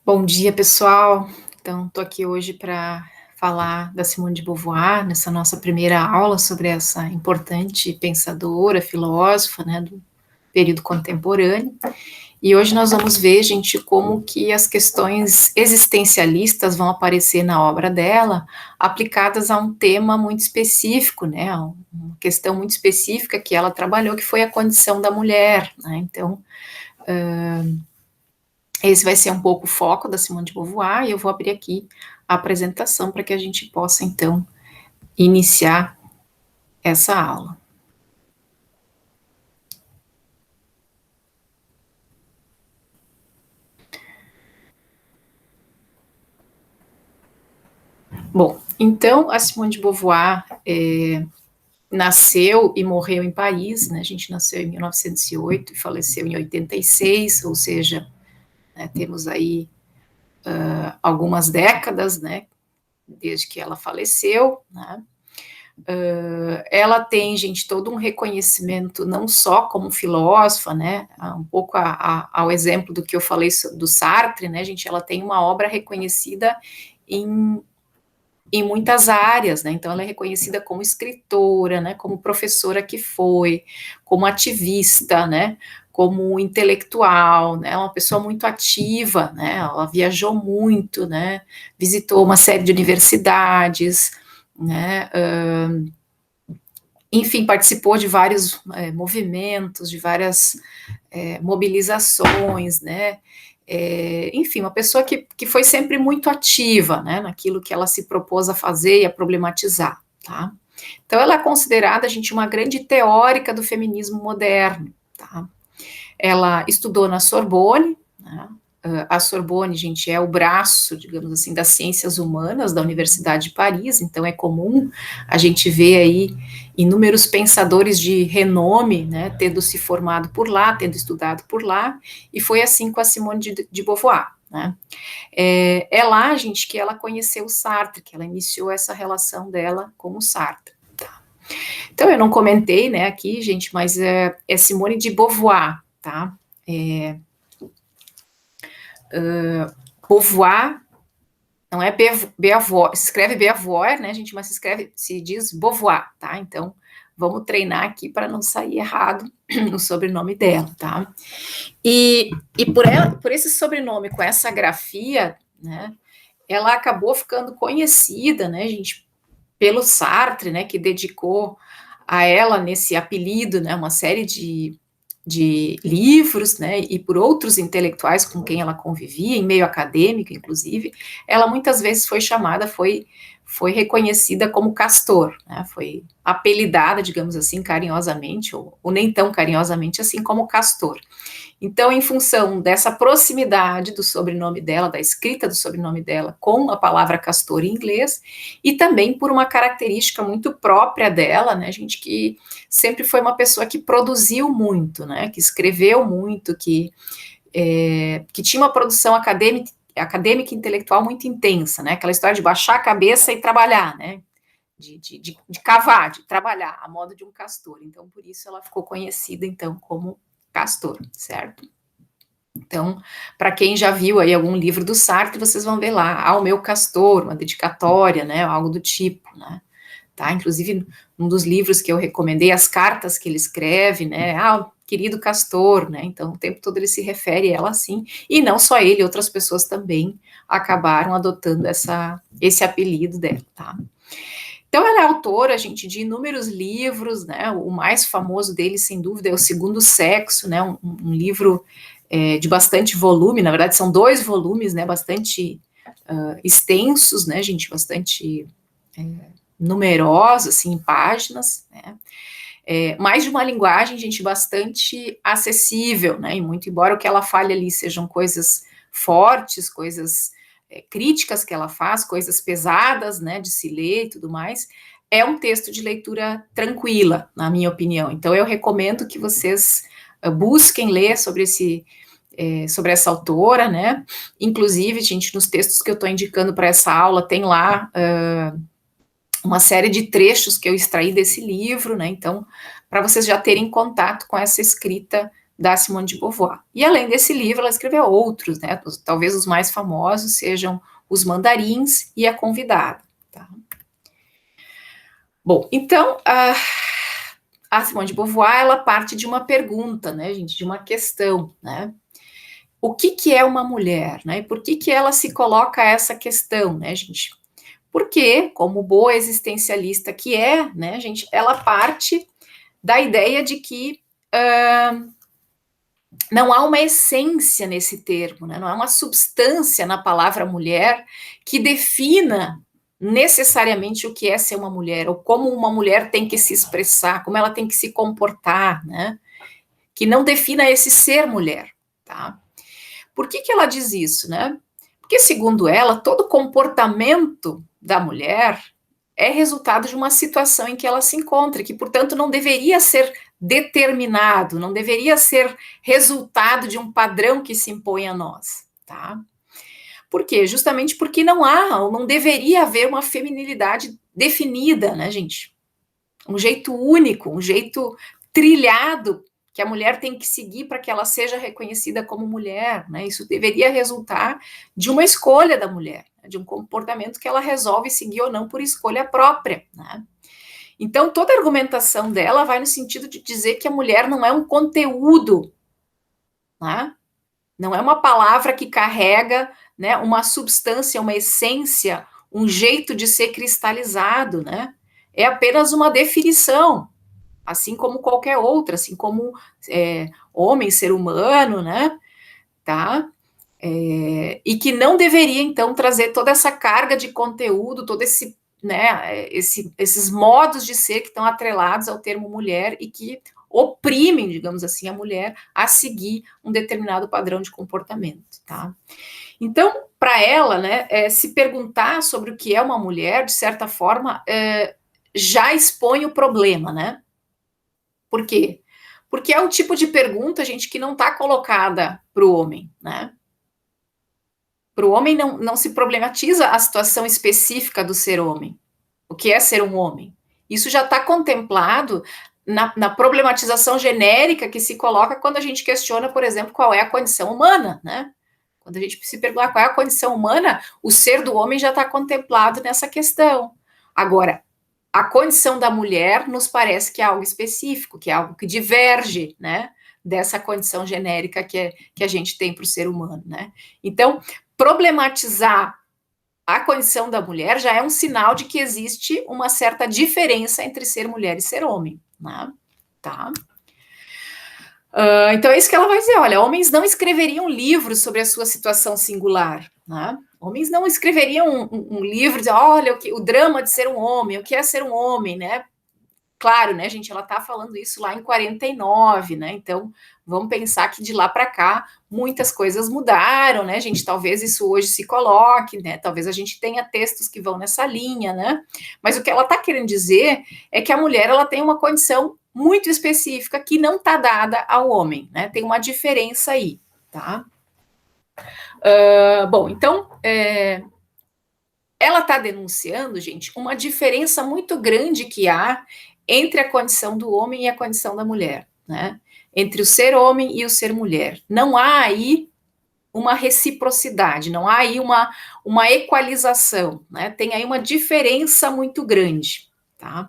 Bom dia, pessoal. Então, estou aqui hoje para falar da Simone de Beauvoir, nessa nossa primeira aula sobre essa importante pensadora, filósofa, né, do período contemporâneo. E hoje nós vamos ver, gente, como que as questões existencialistas vão aparecer na obra dela, aplicadas a um tema muito específico, né, uma questão muito específica que ela trabalhou, que foi a condição da mulher, né. Então, esse vai ser um pouco o foco da Simone de Beauvoir, e eu vou abrir aqui a apresentação para que a gente possa, então, iniciar essa aula. Bom, então, a Simone de Beauvoir nasceu e morreu em Paris, né? A gente nasceu em 1908 e faleceu em 86, ou seja, né, temos aí algumas décadas, né, desde que ela faleceu, né? Ela tem, gente, todo um reconhecimento, não só como filósofa, né, um pouco ao exemplo do que eu falei do Sartre, né, gente, ela tem uma obra reconhecida em, em muitas áreas, né, então ela é reconhecida como escritora, né, como professora que foi, como ativista, né, como intelectual, né, uma pessoa muito ativa, né, ela viajou muito, né, visitou uma série de universidades, né, enfim, participou de vários movimentos, de várias mobilizações, né? Enfim, uma pessoa que foi sempre muito ativa, né, naquilo que ela se propôs a fazer e a problematizar, tá? Então, ela é considerada, gente, uma grande teórica do feminismo moderno, tá? Ela estudou na Sorbonne, né? A Sorbonne, gente, é o braço, digamos assim, das ciências humanas da Universidade de Paris, então é comum a gente ver aí inúmeros pensadores de renome, né, tendo se formado por lá, tendo estudado por lá, e foi assim com a Simone de Beauvoir, né. É lá, gente, que ela conheceu o Sartre, que ela iniciou essa relação dela com o Sartre. Tá? Então, eu não comentei, né, aqui, gente, mas é Simone de Beauvoir, tá? Beauvoir, não é Beauvoir, se escreve Beauvoir, né, gente, mas se diz Beauvoir, tá? Então, vamos treinar aqui para não sair errado no sobrenome dela, tá? E por esse sobrenome, com essa grafia, né, ela acabou ficando conhecida, né, gente, pelo Sartre, né, que dedicou a ela nesse apelido, né, uma série de livros, né, e por outros intelectuais com quem ela convivia, em meio acadêmico, inclusive, ela muitas vezes foi reconhecida como Castor, né, foi apelidada, digamos assim, carinhosamente, ou nem tão carinhosamente assim, como Castor. Então, em função dessa proximidade do sobrenome dela, da escrita do sobrenome dela com a palavra castor em inglês, e também por uma característica muito própria dela, né, gente, que sempre foi uma pessoa que produziu muito, né, que escreveu muito, que tinha uma produção acadêmica e intelectual muito intensa, né, aquela história de baixar a cabeça e trabalhar, né, de cavar, de trabalhar, a modo de um castor. Então, por isso ela ficou conhecida, então, como Castor, certo? Então, para quem já viu aí algum livro do Sartre, vocês vão ver lá, ao meu castor, uma dedicatória, né, algo do tipo, né, tá? Inclusive, um dos livros que eu recomendei, as cartas que ele escreve, né, querido castor, né, então o tempo todo ele se refere a ela assim, e não só ele, outras pessoas também acabaram adotando esse apelido dela, tá? Então, ela é autora, gente, de inúmeros livros, né? O mais famoso dele, sem dúvida, é O Segundo Sexo, né? Um livro de bastante volume, na verdade, são 2 volumes, né? Bastante extensos, né, gente? Bastante numerosos, assim, em páginas, né? Mais de uma linguagem, gente, bastante acessível, né? E muito embora o que ela fale ali sejam coisas fortes, coisas críticas que ela faz, coisas pesadas, né, de se ler e tudo mais, é um texto de leitura tranquila, na minha opinião. Então, eu recomendo que vocês busquem ler sobre essa autora, né? Inclusive, gente, nos textos que eu estou indicando para essa aula, tem lá uma série de trechos que eu extraí desse livro, né? Então, para vocês já terem contato com essa escrita da Simone de Beauvoir. E além desse livro, ela escreveu outros, né? Talvez os mais famosos sejam Os Mandarins e A Convidada. Tá? Bom, então, a Simone de Beauvoir, ela parte de uma pergunta, né, gente, de uma questão, né? O que é uma mulher, né? E por que ela se coloca essa questão, né, gente? Porque, como boa existencialista que é, né, gente, ela parte da ideia de que não há uma essência nesse termo, né? Não há uma substância na palavra mulher que defina necessariamente o que é ser uma mulher, ou como uma mulher tem que se expressar, como ela tem que se comportar, né? Que não defina esse ser mulher, tá? Por que ela diz isso, né? Porque, segundo ela, todo comportamento da mulher é resultado de uma situação em que ela se encontra, que, portanto, não deveria ser determinado, não deveria ser resultado de um padrão que se impõe a nós, tá? Por quê? Justamente porque não há, ou não deveria haver uma feminilidade definida, né, gente? Um jeito único, um jeito trilhado que a mulher tem que seguir para que ela seja reconhecida como mulher, né? Isso deveria resultar de uma escolha da mulher, né? De um comportamento que ela resolve seguir ou não por escolha própria, né? Então, toda a argumentação dela vai no sentido de dizer que a mulher não é um conteúdo, né? Não é uma palavra que carrega, né, uma substância, uma essência, um jeito de ser cristalizado, né? É apenas uma definição, assim como qualquer outra, assim como homem, ser humano, né? Tá? E que não deveria, então, trazer toda essa carga de conteúdo, todo esse, né, esses modos de ser que estão atrelados ao termo mulher e que oprimem, digamos assim, a mulher a seguir um determinado padrão de comportamento, tá? Então, para ela, né, se perguntar sobre o que é uma mulher, de certa forma, já expõe o problema, né? Por quê? Porque é um tipo de pergunta, gente, que não está colocada para o homem, né? Para o homem não se problematiza a situação específica do ser homem. O que é ser um homem? Isso já está contemplado na problematização genérica que se coloca quando a gente questiona, por exemplo, qual é a condição humana, né? Quando a gente se pergunta qual é a condição humana, o ser do homem já está contemplado nessa questão. Agora, a condição da mulher nos parece que é algo específico, que é algo que diverge, né, dessa condição genérica que a gente tem para o ser humano, né? Então, problematizar a condição da mulher já é um sinal de que existe uma certa diferença entre ser mulher e ser homem, né? Tá? Então é isso que ela vai dizer, olha, homens não escreveriam livros sobre a sua situação singular, né? Homens não escreveriam um livro de, olha, o drama de ser um homem, o que é ser um homem, né? Claro, né, gente, ela está falando isso lá em 49, né? Então, vamos pensar que de lá para cá muitas coisas mudaram, né, gente? Talvez isso hoje se coloque, né? Talvez a gente tenha textos que vão nessa linha, né? Mas o que ela está querendo dizer é que a mulher ela tem uma condição muito específica que não está dada ao homem, né? Tem uma diferença aí, tá? Bom, então ela está denunciando, gente, uma diferença muito grande que há entre a condição do homem e a condição da mulher, né? Entre o ser homem e o ser mulher. Não há aí uma reciprocidade, não há aí uma equalização, né? Tem aí uma diferença muito grande, tá?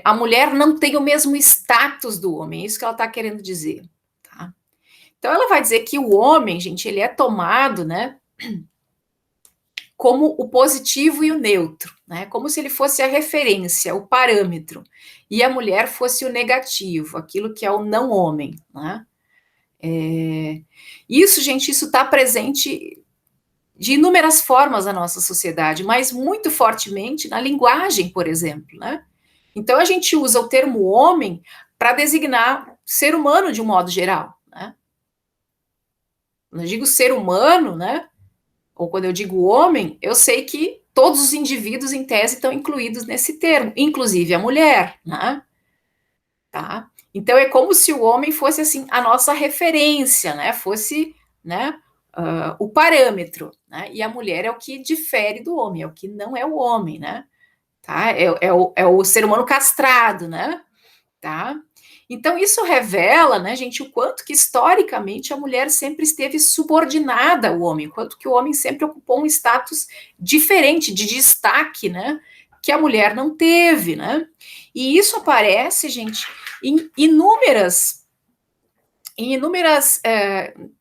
A mulher não tem o mesmo status do homem, é isso que ela está querendo dizer, tá? Então ela vai dizer que o homem, gente, ele é tomado, né, como o positivo e o neutro, né? Como se ele fosse a referência, o parâmetro, e a mulher fosse o negativo, aquilo que é o não homem, né? Isso, gente, isso está presente de inúmeras formas na nossa sociedade, mas muito fortemente na linguagem, por exemplo, né? Então a gente usa o termo homem para designar ser humano de um modo geral, né? Quando eu digo ser humano, né? Ou quando eu digo homem, eu sei que todos os indivíduos, em tese, estão incluídos nesse termo, inclusive a mulher, né? Tá? Então é como se o homem fosse assim a nossa referência, né? Fosse, né? O parâmetro, né? E a mulher é o que difere do homem, é o que não é o homem, né? Tá? É o ser humano castrado, né? Tá? Então, isso revela, né, gente, o quanto que historicamente a mulher sempre esteve subordinada ao homem, o quanto que o homem sempre ocupou um status diferente, de destaque, né, que a mulher não teve, né? E isso aparece, gente, em inúmeras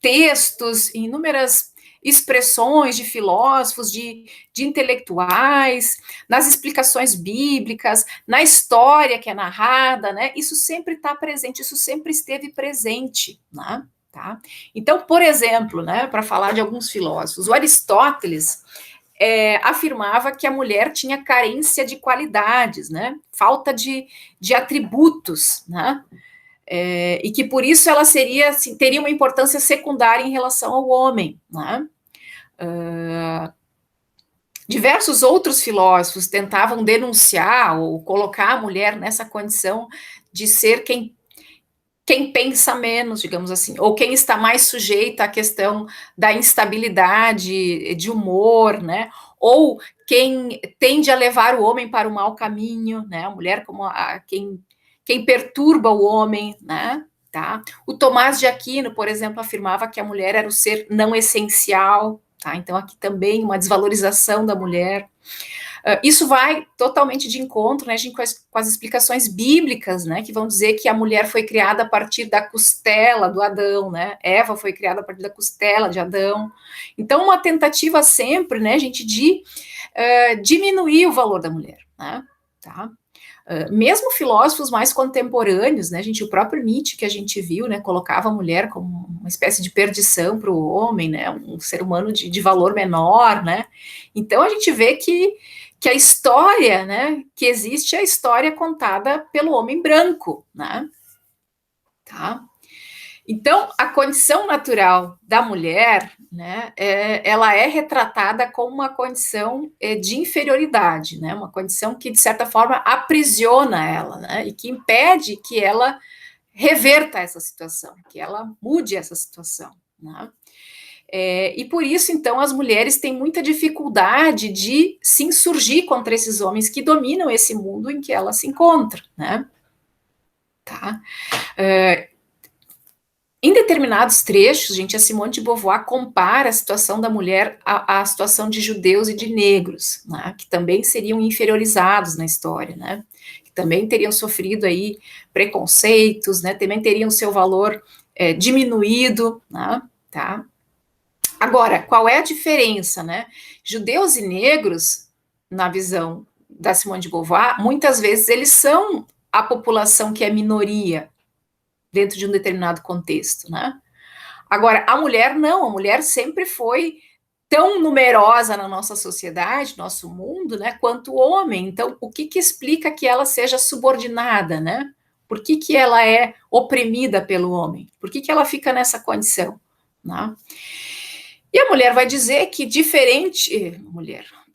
textos, em inúmeras expressões de filósofos, de intelectuais, nas explicações bíblicas, na história que é narrada, né? Isso sempre está presente, isso sempre esteve presente, né? Tá? Então, por exemplo, né, para falar de alguns filósofos, o Aristóteles afirmava que a mulher tinha carência de qualidades, né? Falta de atributos, né? E que por isso ela seria, assim, teria uma importância secundária em relação ao homem, né? Diversos outros filósofos tentavam denunciar ou colocar a mulher nessa condição de ser quem pensa menos, digamos assim, ou quem está mais sujeita à questão da instabilidade de humor, né? Ou quem tende a levar o homem para o mau caminho, né? A mulher como quem perturba o homem, né? Tá? O Tomás de Aquino, por exemplo, afirmava que a mulher era o ser não essencial, tá? Então aqui também uma desvalorização da mulher. Isso vai totalmente de encontro, né, gente, com as explicações bíblicas, né, que vão dizer que a mulher foi criada a partir da costela do Adão, né, Eva foi criada a partir da costela de Adão. Então, uma tentativa sempre, né, gente, de diminuir o valor da mulher, né, tá? Mesmo filósofos mais contemporâneos, né, gente, o próprio Nietzsche que a gente viu, né, colocava a mulher como uma espécie de perdição para o homem, né, um ser humano de valor menor, né. Então a gente vê que a história, né, que existe é a história contada pelo homem branco, né, tá? Então, a condição natural da mulher, né, ela é retratada como uma condição de inferioridade, né, uma condição que, de certa forma, aprisiona ela, né, e que impede que ela reverta essa situação, que ela mude essa situação, né. E por isso, então, as mulheres têm muita dificuldade de se insurgir contra esses homens que dominam esse mundo em que ela se encontra, né? Tá? Em determinados trechos, gente, a Simone de Beauvoir compara a situação da mulher à situação de judeus e de negros, né, que também seriam inferiorizados na história, né, que também teriam sofrido aí preconceitos, né, também teriam seu valor diminuído, né, tá? Agora, qual é a diferença, né? Judeus e negros, na visão da Simone de Beauvoir, muitas vezes eles são a população que é minoria dentro de um determinado contexto, né? Agora, a mulher não, a mulher sempre foi tão numerosa na nossa sociedade, nosso mundo, né, quanto o homem. Então, o que explica que ela seja subordinada, né? Por que ela é oprimida pelo homem? Por que ela fica nessa condição, né? E a mulher vai dizer que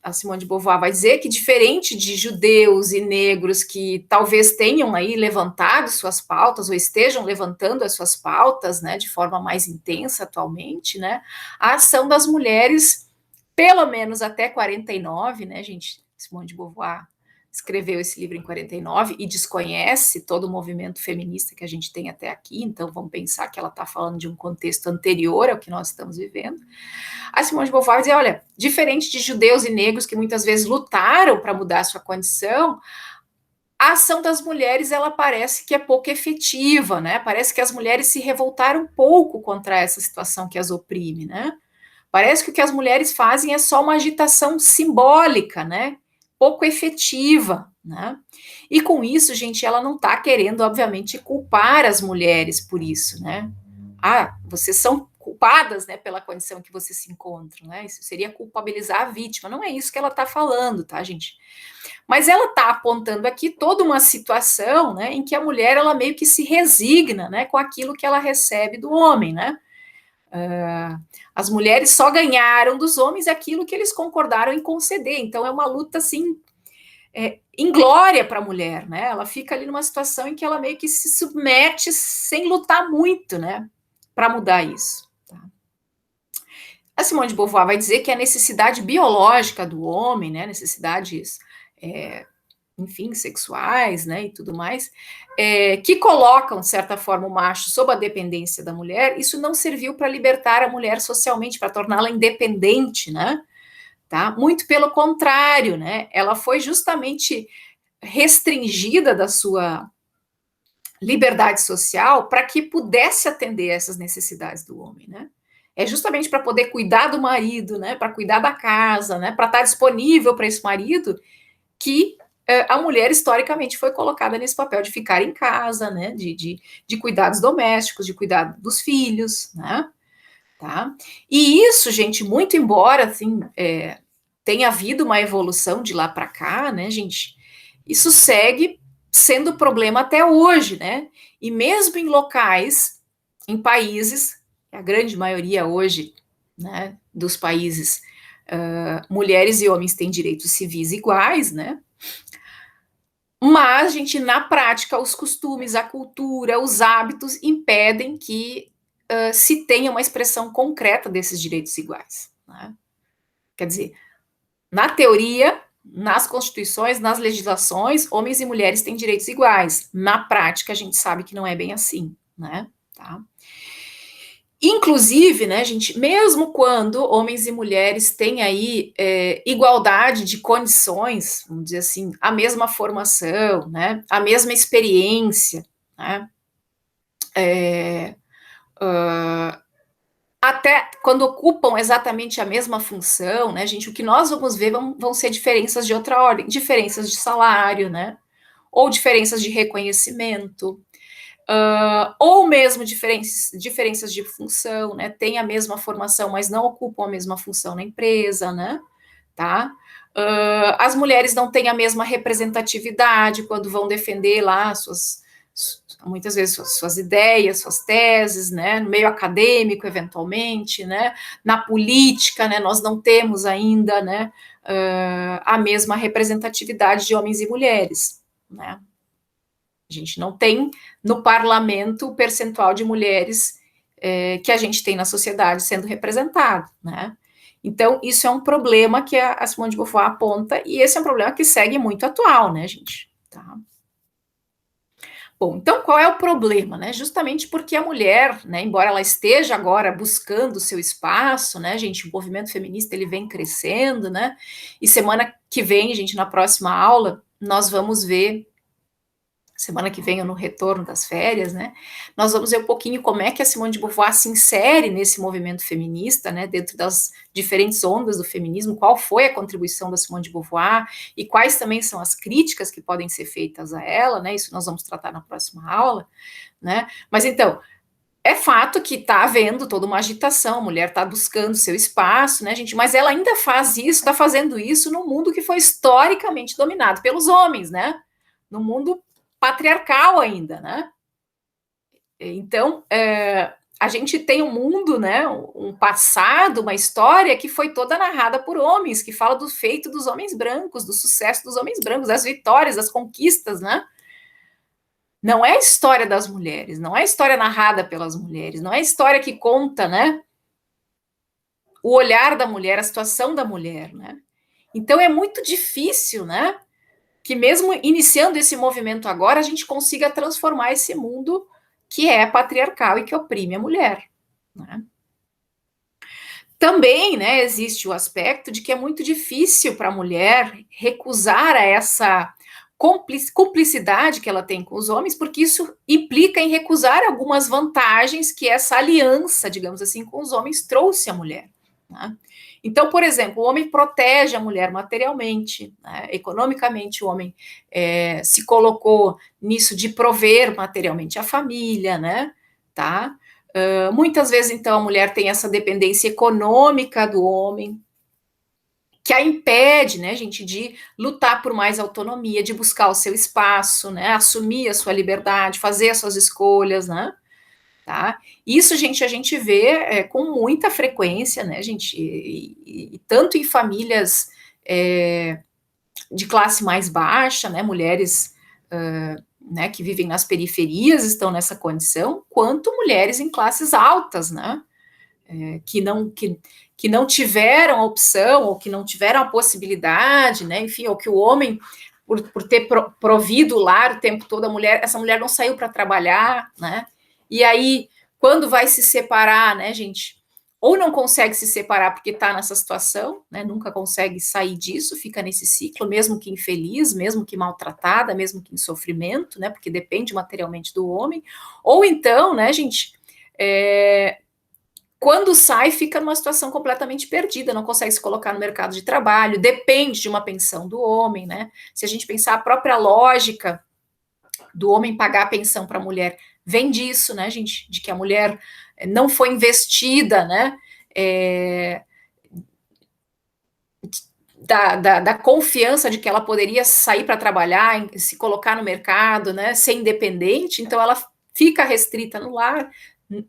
a Simone de Beauvoir vai dizer que diferente de judeus e negros que talvez tenham aí levantado suas pautas ou estejam levantando as suas pautas, né, de forma mais intensa atualmente, né, a ação das mulheres, pelo menos até 49, né, gente, Simone de Beauvoir escreveu esse livro em 49 e desconhece todo o movimento feminista que a gente tem até aqui, então vamos pensar que ela está falando de um contexto anterior ao que nós estamos vivendo. A Simone de Beauvoir dizia, olha, diferente de judeus e negros que muitas vezes lutaram para mudar a sua condição, a ação das mulheres, ela parece que é pouco efetiva, né? Parece que as mulheres se revoltaram pouco contra essa situação que as oprime, né? Parece que o que as mulheres fazem é só uma agitação simbólica, né? Pouco efetiva, né? E com isso, gente, ela não está querendo, obviamente, culpar as mulheres por isso, né? Vocês são culpadas, né, pela condição que vocês se encontram, né? Isso seria culpabilizar a vítima. Não é isso que ela está falando, tá, gente? Mas ela está apontando aqui toda uma situação, né, em que a mulher ela meio que se resigna, né, com aquilo que ela recebe do homem, né? As mulheres só ganharam dos homens aquilo que eles concordaram em conceder. Então é uma luta assim inglória para a mulher, né? Ela fica ali numa situação em que ela meio que se submete sem lutar muito, né? Para mudar isso. Tá? A Simone de Beauvoir vai dizer que a necessidade biológica do homem, né? Necessidades enfim, sexuais, né, e tudo mais, que colocam, de certa forma, o macho sob a dependência da mulher, isso não serviu para libertar a mulher socialmente, para torná-la independente, né, tá? Muito pelo contrário, né, ela foi justamente restringida da sua liberdade social para que pudesse atender essas necessidades do homem, né? É justamente para poder cuidar do marido, né? Para cuidar da casa, né? Para estar disponível para esse marido que a mulher historicamente foi colocada nesse papel de ficar em casa, né? De cuidados domésticos, de cuidar dos filhos, né? Tá? E isso, gente, muito embora assim tenha havido uma evolução de lá para cá, né, gente? Isso segue sendo problema até hoje, né? E mesmo em locais, em países, a grande maioria hoje, né, dos países, mulheres e homens têm direitos civis iguais, né? Mas, gente, na prática, os costumes, a cultura, os hábitos impedem que se tenha uma expressão concreta desses direitos iguais. Né? Quer dizer, na teoria, nas constituições, nas legislações, homens e mulheres têm direitos iguais. Na prática, a gente sabe que não é bem assim, né? Tá? Inclusive, né, gente, mesmo quando homens e mulheres têm aí igualdade de condições, vamos dizer assim, a mesma formação, né, a mesma experiência, né, até quando ocupam exatamente a mesma função, né, gente, o que nós vamos ver vão ser diferenças de outra ordem, diferenças de salário, né, ou diferenças de reconhecimento, ou mesmo diferenças de função, né, tem a mesma formação, mas não ocupam a mesma função na empresa, né, tá? As mulheres não têm a mesma representatividade quando vão defender lá muitas vezes suas ideias, suas teses, né, no meio acadêmico, eventualmente, né, na política, né, nós não temos ainda, né, a mesma representatividade de homens e mulheres, né. A gente não tem no parlamento o percentual de mulheres que a gente tem na sociedade sendo representado, né? Então, isso é um problema que a Simone de Beauvoir aponta, e esse é um problema que segue muito atual, né, gente? Tá? Bom, então qual é o problema, né? Justamente porque a mulher, né, embora ela esteja agora buscando o seu espaço, né, gente, o movimento feminista ele vem crescendo, né? E semana que vem, gente, na próxima aula, nós vamos ver semana que vem ou no retorno das férias, né? Nós vamos ver um pouquinho como é que a Simone de Beauvoir se insere nesse movimento feminista, né? Dentro das diferentes ondas do feminismo, qual foi a contribuição da Simone de Beauvoir e quais também são as críticas que podem ser feitas a ela, né? Isso nós vamos tratar na próxima aula, né? Mas então, é fato que está havendo toda uma agitação, a mulher está buscando seu espaço, né, gente? Mas ela ainda faz isso, está fazendo isso num mundo que foi historicamente dominado pelos homens, né? No mundo patriarcal ainda, né? Então, a gente tem um mundo, né, um passado, uma história que foi toda narrada por homens, que fala do feito dos homens brancos, do sucesso dos homens brancos, das vitórias, das conquistas, né? Não é a história das mulheres, não é a história narrada pelas mulheres, não é a história que conta, né, o olhar da mulher, a situação da mulher, né? Então é muito difícil, né, que mesmo iniciando esse movimento agora, a gente consiga transformar esse mundo que é patriarcal e que oprime a mulher. Né? Também, né, existe o aspecto de que é muito difícil para a mulher recusar a essa cumplicidade que ela tem com os homens, porque isso implica em recusar algumas vantagens que essa aliança, digamos assim, com os homens trouxe à mulher. Né? Então, por exemplo, o homem protege a mulher materialmente, né? Economicamente, o homem se colocou nisso de prover materialmente a família, né? Tá? Muitas vezes, então, a mulher tem essa dependência econômica do homem, que a impede, né, gente, de lutar por mais autonomia, de buscar o seu espaço, né, assumir a sua liberdade, fazer as suas escolhas, né? Tá? Isso, gente, a gente vê com muita frequência, né, gente, e tanto em famílias de classe mais baixa, né, mulheres né, que vivem nas periferias estão nessa condição, quanto mulheres em classes altas, né, que não tiveram a opção, ou que não tiveram a possibilidade, né, enfim, ou que o homem por ter provido o lar o tempo todo, essa mulher não saiu para trabalhar, né? E aí, quando vai se separar, né, gente, ou não consegue se separar porque está nessa situação, né, nunca consegue sair disso, fica nesse ciclo, mesmo que infeliz, mesmo que maltratada, mesmo que em sofrimento, né, porque depende materialmente do homem, ou então, né, gente, quando sai, fica numa situação completamente perdida, não consegue se colocar no mercado de trabalho, depende de uma pensão do homem, né? Se a gente pensar a própria lógica do homem pagar a pensão para a mulher, vem disso, né, gente? De que a mulher não foi investida, né? Da confiança de que ela poderia sair para trabalhar, se colocar no mercado, né? Ser independente, então ela fica restrita no lar,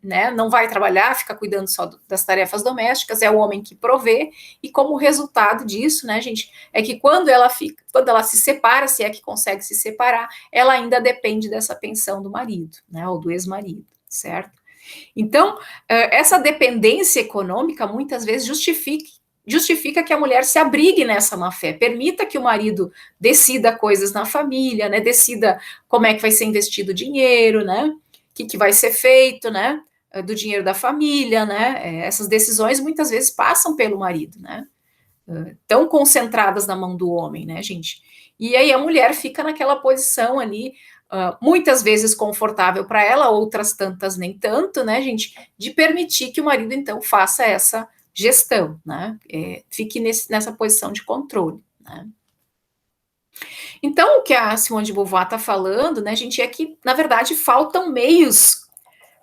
né, não vai trabalhar, fica cuidando só das tarefas domésticas, é o homem que provê, e como resultado disso, né, gente, é que quando ela se separa, se é que consegue se separar, ela ainda depende dessa pensão do marido, né, ou do ex-marido, certo? Então, essa dependência econômica muitas vezes justifica que a mulher se abrigue nessa má-fé, permita que o marido decida coisas na família, né, decida como é que vai ser investido o dinheiro, né, que vai ser feito, né, do dinheiro da família, né, essas decisões muitas vezes passam pelo marido, né, tão concentradas na mão do homem, né, gente, e aí a mulher fica naquela posição ali, muitas vezes confortável para ela, outras tantas nem tanto, né, gente, de permitir que o marido, então, faça essa gestão, né, fique nessa posição de controle, né. Então, o que a Simone de Beauvoir está falando, né, gente, é que, na verdade, faltam meios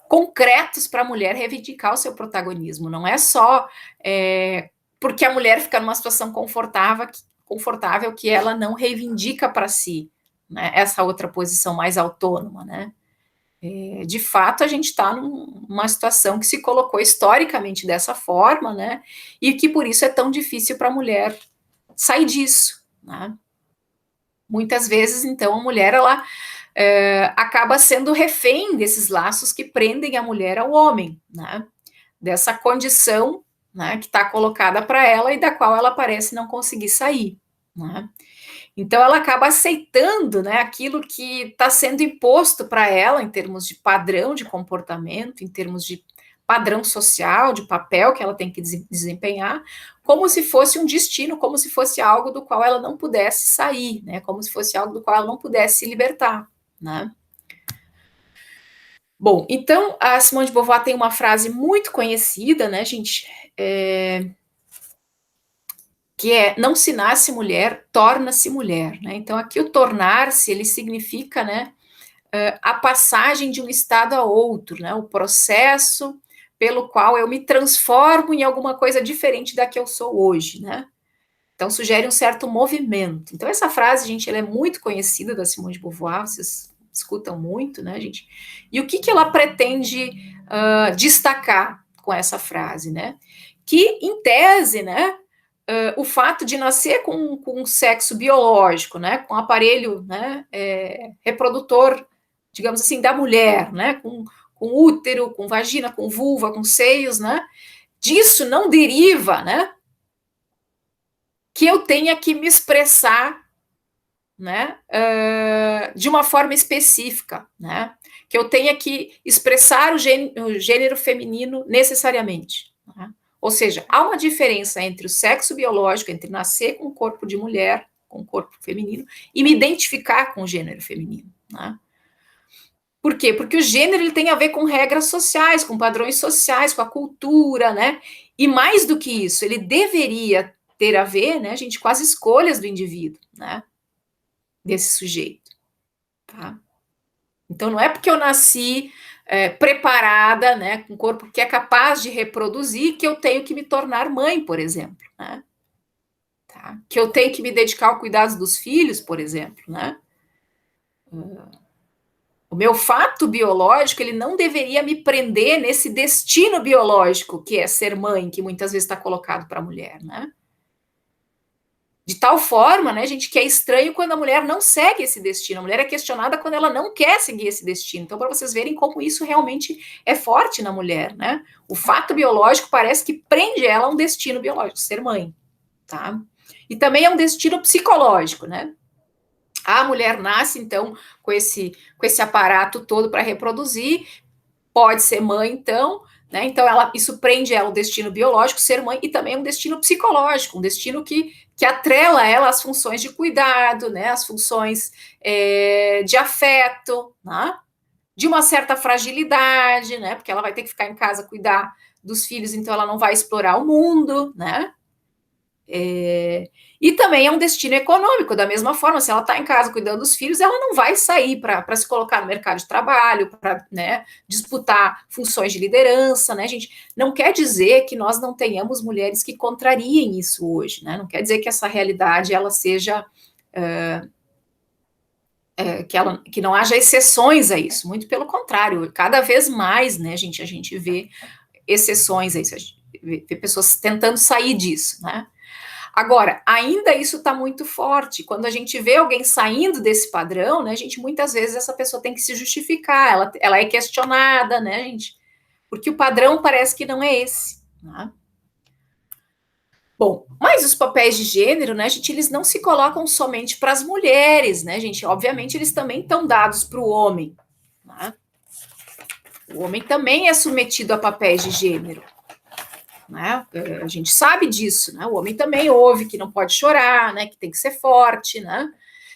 concretos para a mulher reivindicar o seu protagonismo. Não é só porque a mulher fica numa situação confortável que ela não reivindica para si, né, essa outra posição mais autônoma, né? De fato, a gente está numa situação que se colocou historicamente dessa forma, né? E que por isso é tão difícil para a mulher sair disso, né? Muitas vezes, então, a mulher ela acaba sendo refém desses laços que prendem a mulher ao homem, né? Dessa condição, né, que está colocada para ela e da qual ela parece não conseguir sair, né? Então ela acaba aceitando, né, aquilo que está sendo imposto para ela em termos de padrão de comportamento, em termos de padrão social, de papel que ela tem que desempenhar, como se fosse um destino, como se fosse algo do qual ela não pudesse sair, né, como se fosse algo do qual ela não pudesse se libertar, né. Bom, então a Simone de Beauvoir tem uma frase muito conhecida, né, gente, que é não se nasce mulher, torna-se mulher, né? Então aqui o tornar-se ele significa, né, a passagem de um estado a outro, né? O processo pelo qual eu me transformo em alguma coisa diferente da que eu sou hoje, né? Então sugere um certo movimento. Então essa frase, gente, ela é muito conhecida da Simone de Beauvoir, vocês escutam muito, né, gente? E o que ela pretende destacar com essa frase, né? Que em tese, né, o fato de nascer com um sexo biológico, né, com aparelho, né, reprodutor, digamos assim, da mulher, né, com útero, com vagina, com vulva, com seios, né, disso não deriva, né, que eu tenha que me expressar, né, de uma forma específica, né, que eu tenha que expressar o gênero feminino necessariamente, né? Ou seja, há uma diferença entre o sexo biológico, entre nascer com o corpo de mulher, com o corpo feminino, e me identificar com o gênero feminino, né? Por quê? Porque o gênero ele tem a ver com regras sociais, com padrões sociais, com a cultura, né? E mais do que isso, ele deveria ter a ver, né, gente, com as escolhas do indivíduo, né? Desse sujeito, tá? Então não é porque eu nasci preparada, né, com um corpo que é capaz de reproduzir, que eu tenho que me tornar mãe, por exemplo, né? Tá? Que eu tenho que me dedicar ao cuidado dos filhos, por exemplo, né? O meu fato biológico, ele não deveria me prender nesse destino biológico que é ser mãe, que muitas vezes está colocado para a mulher, né? De tal forma, né, gente, que é estranho quando a mulher não segue esse destino. A mulher é questionada quando ela não quer seguir esse destino. Então, para vocês verem como isso realmente é forte na mulher, né? O fato biológico parece que prende ela a um destino biológico, ser mãe, tá? E também é um destino psicológico, né? A mulher nasce, então, com esse aparato todo para reproduzir, pode ser mãe, então, né? Então, isso prende ela o destino biológico, ser mãe, e também um destino psicológico, um destino que atrela ela às funções de cuidado, né? As funções de afeto, né? De uma certa fragilidade, né? Porque ela vai ter que ficar em casa cuidar dos filhos, então ela não vai explorar o mundo, né? E também é um destino econômico, da mesma forma, se ela está em casa cuidando dos filhos, ela não vai sair para se colocar no mercado de trabalho, para, né, disputar funções de liderança, né, gente? Não quer dizer que nós não tenhamos mulheres que contrariem isso hoje, né? Não quer dizer que essa realidade ela seja que não haja exceções a isso, muito pelo contrário, cada vez mais, né, gente, a gente vê exceções a isso, a gente vê pessoas tentando sair disso, né? Agora, ainda isso está muito forte. Quando a gente vê alguém saindo desse padrão, né, gente, muitas vezes essa pessoa tem que se justificar, ela é questionada, né, gente? Porque o padrão parece que não é esse, né? Bom, mas os papéis de gênero, né, gente, eles não se colocam somente para as mulheres, né, gente? Obviamente, eles também estão dados para o homem, né? O homem também é submetido a papéis de gênero, né? A gente sabe disso, né? O homem também ouve que não pode chorar, né? Que tem que ser forte, né?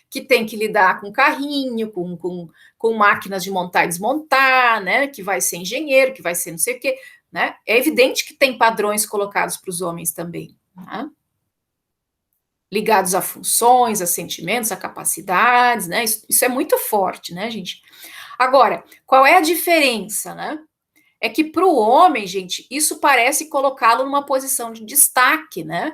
Que tem que lidar com carrinho, com máquinas de montar e desmontar, né? Que vai ser engenheiro, que vai ser não sei o quê, né? É evidente que tem padrões colocados para os homens também, né? Ligados a funções, a sentimentos, a capacidades, né? Isso é muito forte, né, gente? Agora, qual é a diferença, né? É que para o homem, gente, isso parece colocá-lo numa posição de destaque, né?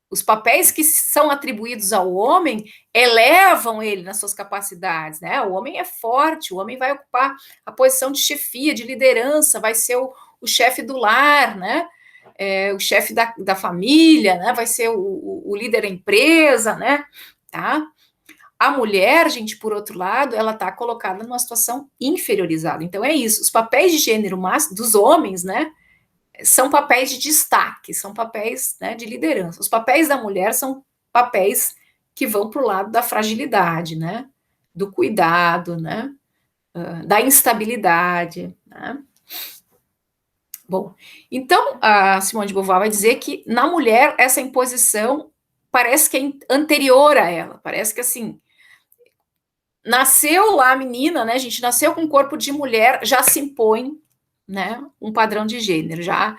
Os papéis que são atribuídos ao homem elevam ele nas suas capacidades, né? O homem é forte, o homem vai ocupar a posição de chefia, de liderança, vai ser o chefe do lar, né? O chefe da família, né? Vai ser o líder da empresa, né? Tá? A mulher, gente, por outro lado, ela está colocada numa situação inferiorizada. Então é isso. Os papéis de gênero dos homens, né? São papéis de destaque, são papéis, né, de liderança. Os papéis da mulher são papéis que vão para o lado da fragilidade, né? Do cuidado, né? Da instabilidade, né? Bom, então a Simone de Beauvoir vai dizer que na mulher essa imposição parece que é anterior a ela, parece que assim nasceu lá a menina, né? A gente nasceu com um corpo de mulher, já se impõe, né? Um padrão de gênero, já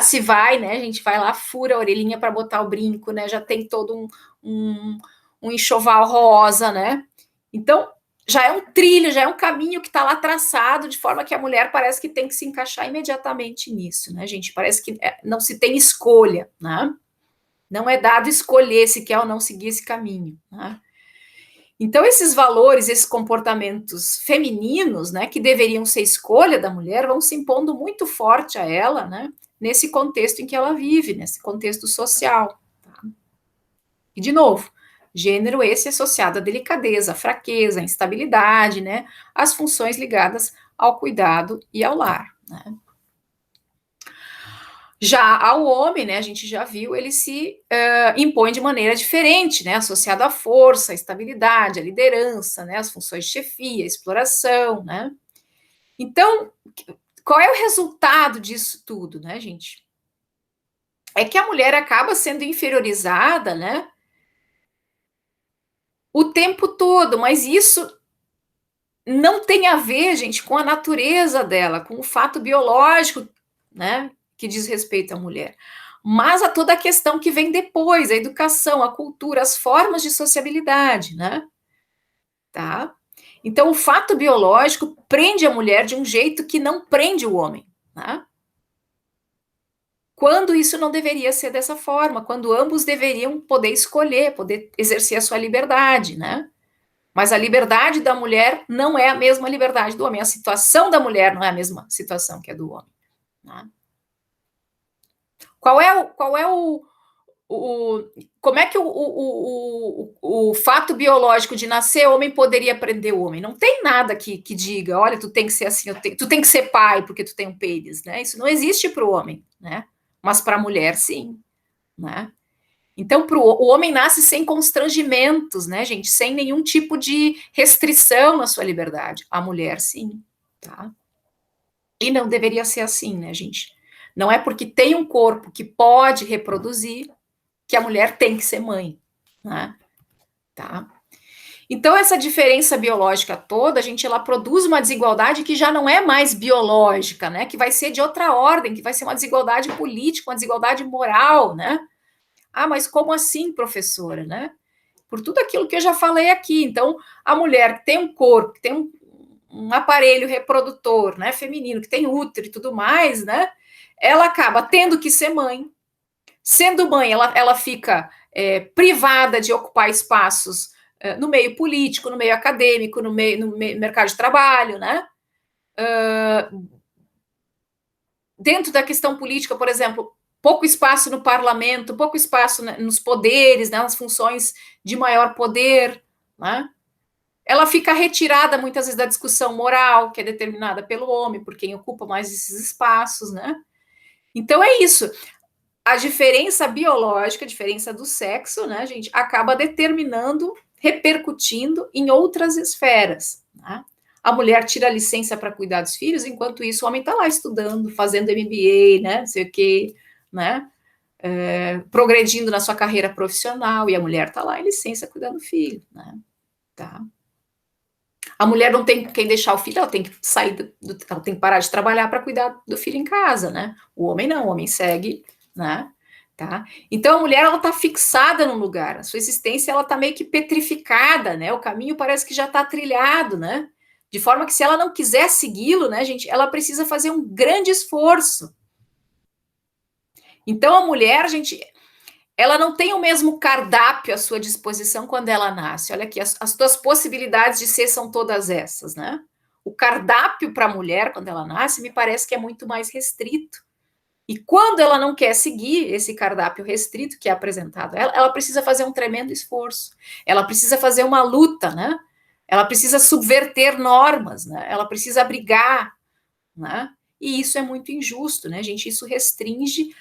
se vai, né? A gente vai lá, fura a orelhinha para botar o brinco, né? Já tem todo um enxoval rosa, né? Então já é um trilho, já é um caminho que está lá traçado, de forma que a mulher parece que tem que se encaixar imediatamente nisso, né, gente? Parece que não se tem escolha, né? Não é dado escolher se quer ou não seguir esse caminho, né? Então, esses valores, esses comportamentos femininos, né, que deveriam ser escolha da mulher, vão se impondo muito forte a ela, né, nesse contexto em que ela vive, nesse contexto social. Tá? E, de novo, gênero esse associado à delicadeza, à fraqueza, à instabilidade, né, às funções ligadas ao cuidado e ao lar. Né? Já ao homem, né, a gente já viu, ele se impõe de maneira diferente, né, associado à força, à estabilidade, à liderança, né, às funções de chefia, exploração, né. Então, qual é o resultado disso tudo, né, gente? É que a mulher acaba sendo inferiorizada, né, o tempo todo, mas isso não tem a ver, gente, com a natureza dela, com o fato biológico, né, que diz respeito à mulher, mas a toda a questão que vem depois, a educação, a cultura, as formas de sociabilidade, né, tá? Então, o fato biológico prende a mulher de um jeito que não prende o homem, né? Quando isso não deveria ser dessa forma, quando ambos deveriam poder escolher, poder exercer a sua liberdade, né? Mas a liberdade da mulher não é a mesma liberdade do homem. A situação da mulher não é a mesma situação que a do homem. Né? Qual é o como é que o fato biológico de nascer homem poderia prender o homem? Não tem nada que diga, olha, tu tem que ser assim, tu tem que ser pai porque tu tem um pênis, né? Isso não existe para o homem, né? Mas para a mulher, sim, né? Então, o homem nasce sem constrangimentos, né, gente? Sem nenhum tipo de restrição na sua liberdade. A mulher, sim, tá? E não deveria ser assim, né, gente? Não é porque tem um corpo que pode reproduzir que a mulher tem que ser mãe, né? Tá? Então, essa diferença biológica toda, a gente, ela produz uma desigualdade que já não é mais biológica, né? Que vai ser de outra ordem, que vai ser uma desigualdade política, uma desigualdade moral, né? Ah, mas como assim, professora, né? Por tudo aquilo que eu já falei aqui. Então, a mulher que tem um corpo, que tem um aparelho reprodutor, né, feminino, que tem útero e tudo mais, né? Ela acaba tendo que ser mãe. Sendo mãe, ela fica privada de ocupar espaços no meio político, no meio acadêmico, no mercado de trabalho, né? Dentro da questão política, por exemplo, pouco espaço no parlamento, pouco espaço nos poderes, né, nas funções de maior poder, né? Ela fica retirada muitas vezes da discussão moral, que é determinada pelo homem, por quem ocupa mais esses espaços, né? Então é isso. A diferença biológica, a diferença do sexo, né, gente, acaba determinando, repercutindo em outras esferas. Né? A mulher tira a licença para cuidar dos filhos, enquanto isso o homem está lá estudando, fazendo MBA, né, não sei o quê, né, progredindo na sua carreira profissional, e a mulher está lá em licença cuidando do filho, né, tá? A mulher não tem quem deixar o filho, ela tem que sair, ela tem que parar de trabalhar para cuidar do filho em casa, né? O homem não, o homem segue, né? Tá? Então a mulher ela está fixada num lugar, a sua existência ela está meio que petrificada, né? O caminho parece que já está trilhado, né? De forma que se ela não quiser segui-lo, né, gente, ela precisa fazer um grande esforço. Então a mulher, gente, ela não tem o mesmo cardápio à sua disposição quando ela nasce. Olha aqui, as tuas possibilidades de ser são todas essas, né? O cardápio para a mulher, quando ela nasce, me parece que é muito mais restrito. E quando ela não quer seguir esse cardápio restrito que é apresentado a ela, ela precisa fazer um tremendo esforço. Ela precisa fazer uma luta, né? Ela precisa subverter normas, né? Ela precisa brigar, né? E isso é muito injusto, né, gente? Isso restringe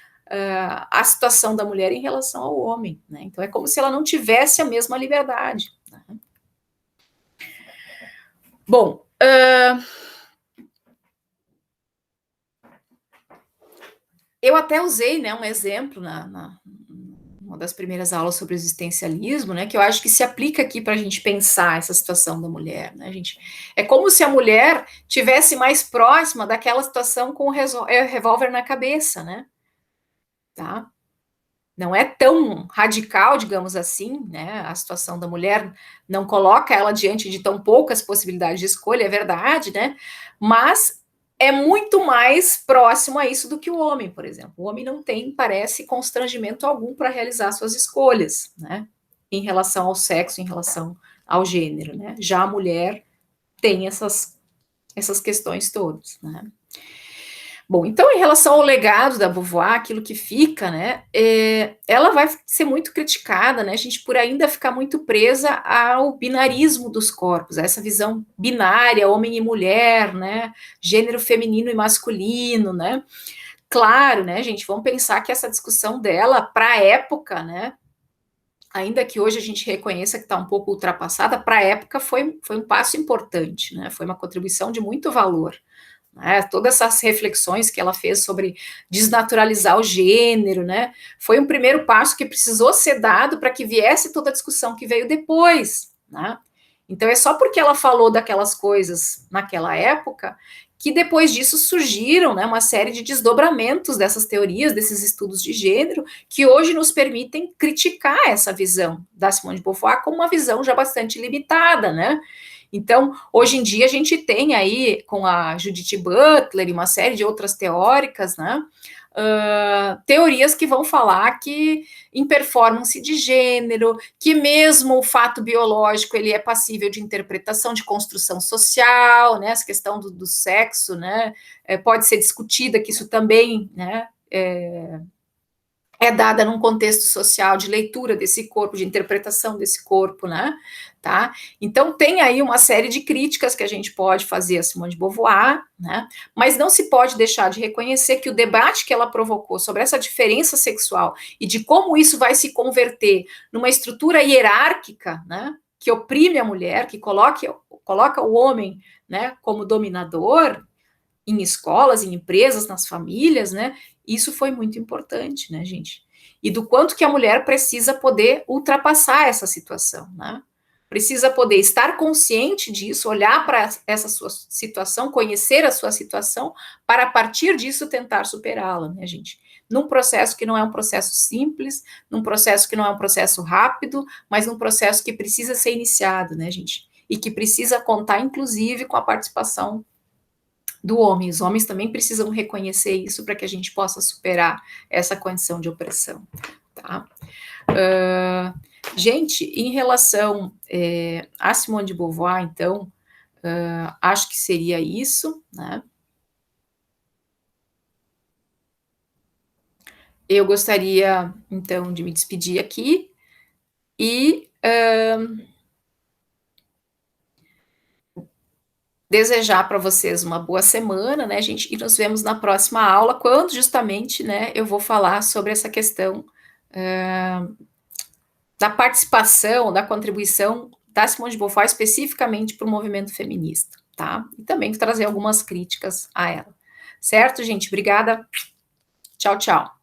a situação da mulher em relação ao homem, né? Então é como se ela não tivesse a mesma liberdade. Né? Bom, eu até usei, né, um exemplo uma das primeiras aulas sobre existencialismo, né, que eu acho que se aplica aqui para a gente pensar essa situação da mulher, né, gente? É como se a mulher tivesse mais próxima daquela situação com o revólver na cabeça, né? Tá? Não é tão radical, digamos assim, né? A situação da mulher não coloca ela diante de tão poucas possibilidades de escolha, é verdade, né? Mas é muito mais próximo a isso do que o homem, por exemplo. O homem não tem, parece, constrangimento algum para realizar suas escolhas, né? Em relação ao sexo, em relação ao gênero, né? Já a mulher tem essas questões todas, né? Bom, então, em relação ao legado da Beauvoir, aquilo que fica, né, ela vai ser muito criticada, né, a gente, por ainda ficar muito presa ao binarismo dos corpos, a essa visão binária, homem e mulher, né, gênero feminino e masculino, né. Claro, né, gente, vamos pensar que essa discussão dela, para a época, né, ainda que hoje a gente reconheça que está um pouco ultrapassada, para a época foi um passo importante, né, foi uma contribuição de muito valor. Né, todas essas reflexões que ela fez sobre desnaturalizar o gênero, né, foi um primeiro passo que precisou ser dado para que viesse toda a discussão que veio depois, né? Então é só porque ela falou daquelas coisas naquela época que depois disso surgiram, né, uma série de desdobramentos dessas teorias, desses estudos de gênero, que hoje nos permitem criticar essa visão da Simone de Beauvoir como uma visão já bastante limitada, né? Então, hoje em dia, a gente tem aí, com a Judith Butler e uma série de outras teóricas, né, teorias que vão falar que em performance de gênero, que mesmo o fato biológico ele é passível de interpretação, de construção social, né, essa questão do sexo, né, pode ser discutida, que isso também, né, é dada num contexto social de leitura desse corpo, de interpretação desse corpo, né? Tá? Então tem aí uma série de críticas que a gente pode fazer a Simone de Beauvoir, né? Mas não se pode deixar de reconhecer que o debate que ela provocou sobre essa diferença sexual e de como isso vai se converter numa estrutura hierárquica, né? Que oprime a mulher, que coloca o homem, né, como dominador, em escolas, em empresas, nas famílias, né? Isso foi muito importante, né, gente? E do quanto que a mulher precisa poder ultrapassar essa situação, né? Precisa poder estar consciente disso, olhar para essa sua situação, conhecer a sua situação, para a partir disso tentar superá-la, né, gente? Num processo que não é um processo simples, num processo que não é um processo rápido, mas num processo que precisa ser iniciado, né, gente? E que precisa contar, inclusive, com a participação do homem. Os homens também precisam reconhecer isso para que a gente possa superar essa condição de opressão. Tá? Gente, em relação a Simone de Beauvoir, então, acho que seria isso, né? Eu gostaria, então, de me despedir aqui e desejar para vocês uma boa semana, né, gente? E nos vemos na próxima aula, quando justamente, né, eu vou falar sobre essa questão da participação, da contribuição da Simone de Beauvoir especificamente para o movimento feminista, tá? E também trazer algumas críticas a ela. Certo, gente? Obrigada. Tchau, tchau.